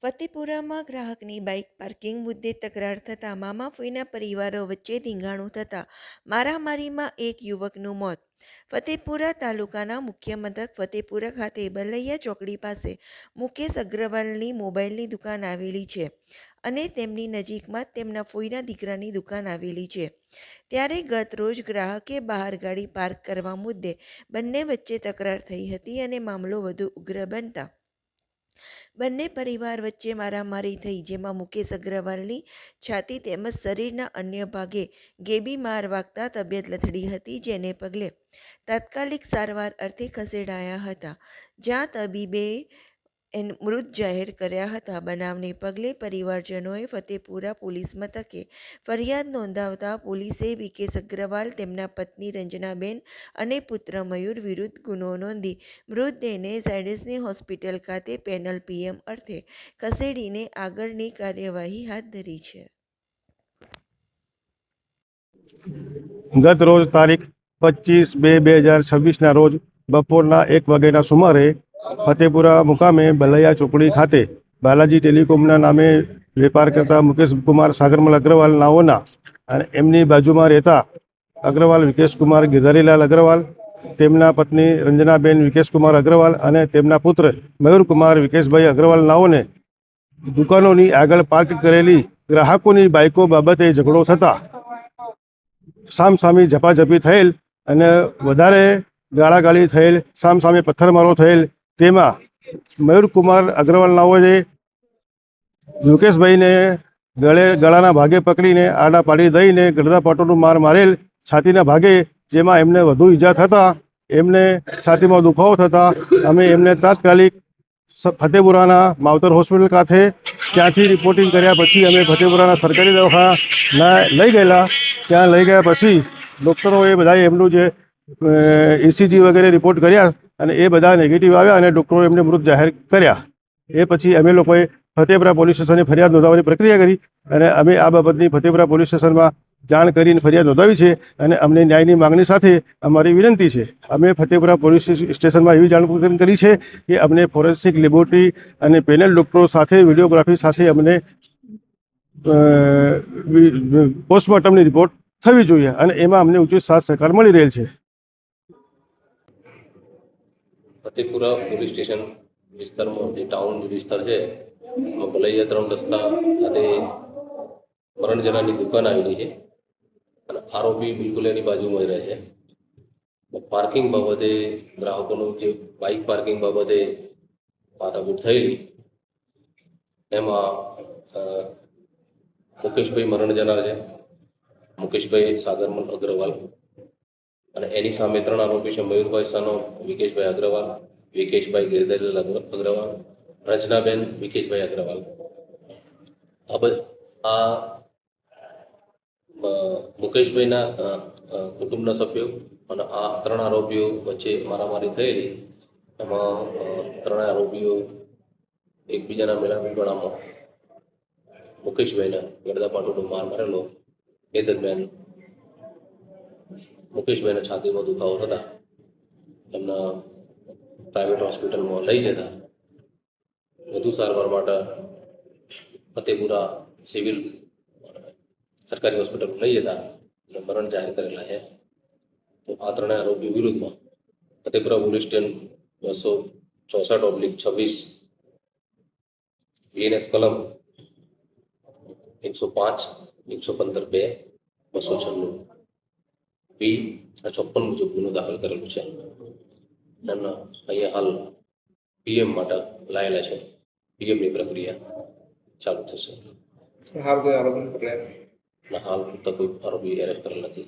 ફતેપુરામાં ગ્રાહકની bike parking મુદ્દે તકરાર થતાં મામા ફોઈના પરિવારો વચ્ચે ધીંગાણું થતાં મારામારીમાં એક યુવકનું મોત. ફતેપુરા તાલુકાના મુખ્ય મથક ફતેપુરા ખાતે બલૈયા ચોકડી પાસે મુકેશ અગ્રવાલની મોબાઈલની દુકાન આવેલી છે અને તેમની નજીકમાં જ તેમના ફોઈના દીકરાની દુકાન આવેલી છે. ત્યારે ગત રોજ ગ્રાહકે બહાર ગાડી પાર્ક કરવા મુદ્દે બંને વચ્ચે તકરાર થઈ હતી અને મામલો વધુ ઉગ્ર બનતા બંને પરિવાર વચ્ચે મારામારી થઈ, જેમાં મુકેશ અગ્રવાલની છાતી તેમજ શરીરના અન્ય ભાગે ગેબી માર વાગતા તબિયત લથડી હતી, જેને પગલે તાત્કાલિક સારવાર અર્થે ખસેડાયા હતા, જ્યાં તબીબે મૃત જાહેર કર્યા હતા. બનાવને પગલે પરિવારજનોએ ફતેપુરા પોલીસ મથકે ફરિયાદ નોંધાવતા પોલીસે વિકેશ અગ્રવાલ, તેમના પત્ની રંજનાબેન અને પુત્ર મયુર વિરુદ્ધ ગુનો નોંધી મૃતદેહને ઝાયડસની હોસ્પિટલ ખાતે પેનલ પીએમ અર્થે ખસેડીને આગળની કાર્યવાહી હાથ ધરી છે. ગત રોજ તારીખ 25/2/2026ના રોજ બપોરના 1 વાગ્યાના સુમારે ફતેપુરા મુકામે બલૈયા ચોકડી ખાતે બાલાજી ટેલિકોમના નામે વેપાર કરતા મુકેશકુમાર સાગરમલ અગ્રવાલ નાઓના અને એમની બાજુમાં રહેતા અગ્રવાલ વિકેશકુમાર ગિરધારીલાલ અગ્રવાલ, તેમના પત્ની રંજનાબેન વિકેશકુમાર અગ્રવાલ અને તેમના પુત્ર મયુરકુમાર વિકેશભાઈ અગ્રવાલ નાઓને દુકાનોની આગળ પાર્ક કરેલી ગ્રાહકોની બાઇકો બાબતે ઝઘડો થતા સામસામી ઝપાઝપી થયેલ અને વધારે ગાળાગાળી થયેલ, સામસામે પથ્થરમારો થયેલ. તેમાં મયુરકુમાર અગ્રવાલ નાઓએ મુકેશભાઈને ગળાના ભાગે પકડીને આડા પાડી દઈને ગળદાપાટોનું માર મારેલ છાતીના ભાગે, જેમાં એમને વધુ ઈજા થતાં એમને છાતીમાં દુખાવો થતાં અમે એમને તાત્કાલિક ફતેપુરાના માવતર હોસ્પિટલ ખાતે ત્યાંથી રિપોર્ટિંગ કર્યા પછી અમે ફતેપુરાના સરકારી દવાખાના લઈ ગયેલા. ત્યાં લઈ ગયા પછી ડૉક્ટરોએ બધાએ એમનું જે ECG વગેરે રિપોર્ટ કર્યા અને એ બધા નેગેટિવ આવ્યા અને ડૉક્ટરોએ એમને મૃત જાહેર કર્યા. એ પછી અમે લોકોએ ફતેપુરા પોલીસ સ્ટેશને ફરિયાદ નોંધાવવાની પ્રક્રિયા કરી અને અમે આ બાબતની ફતેપુરા પોલીસ સ્ટેશનમાં જાણ કરીને ફરિયાદ નોંધાવી છે અને અમને ન્યાયની માગણી સાથે અમારી વિનંતી છે. અમે ફતેપુરા પોલીસ સ્ટેશનમાં એવી જાણ કરી છે કે અમને ફોરેન્સિક લેબોરેટરી અને પેનલ ડૉક્ટરો સાથે વિડીયોગ્રાફી સાથે અમને પોસ્ટમોર્ટમની રિપોર્ટ થવી જોઈએ અને એમાં અમને ઉચિત સાથ સહકાર મળી રહેલ છે. ફતેપુરા પોલીસ સ્ટેશન વિસ્તારમાં જે ટાઉન વિસ્તાર છે એમાં બલૈયા 3 રસ્તા ખાતે મરણ જનાની દુકાન આવેલી છે અને આરોપી બિલકુલ એની બાજુમાં રહે છે. પાર્કિંગ બાબતે ગ્રાહકોનું જે બાઇક પાર્કિંગ બાબતે માથાકૂટ થયેલી એમાં મુકેશભાઈ મરણ જનાર છે, મુકેશભાઈ સાગરમલ અગ્રવાલ, અને એની સામે 3 આરોપી છે: મયુરભાઈ સાનો વિકેશભાઈ અગ્રવાલ, વિકેશભાઈ ગિરધારીલાલ અગ્રવાલ, રચનાબેન વિકેશભાઈ અગ્રવાલ. આ મુકેશભાઈના કુટુંબના સભ્યો અને આ 3 આરોપીઓ વચ્ચે મારામારી થયેલી. એમાં 3 આરોપીઓ એકબીજાના મેળાપીપણામાં મુકેશભાઈના ગળદાપાટોનો માર મારેલો. એ દરમિયાન મુકેશભાઈના છાતીમાં દુખાવો થતા એમના પ્રાઇવેટ હોસ્પિટલમાં લઈ જતા વધુ સારવાર માટે ફતેપુરા સિવિલ સરકારી હોસ્પિટલ લઈ જતા મરણ જાહેર કરેલા છે. તો આ 3 આરોપી વિરુદ્ધમાં ફતેપુરા પોલીસ સ્ટેશન 264/26 BNS કલમ 105, 115(2), 296 B અને 54 મુજબ ગુનો દાખલ કરેલો છે. એમના અહીંયા હાલ PM માટે લાયેલા છે. PMની પ્રક્રિયા ચાલુ થશે. હાલ કોઈ આરોપી પકડાયા? હાલ તો કોઈ આરોપી એરેસ્ટ કરેલ નથી.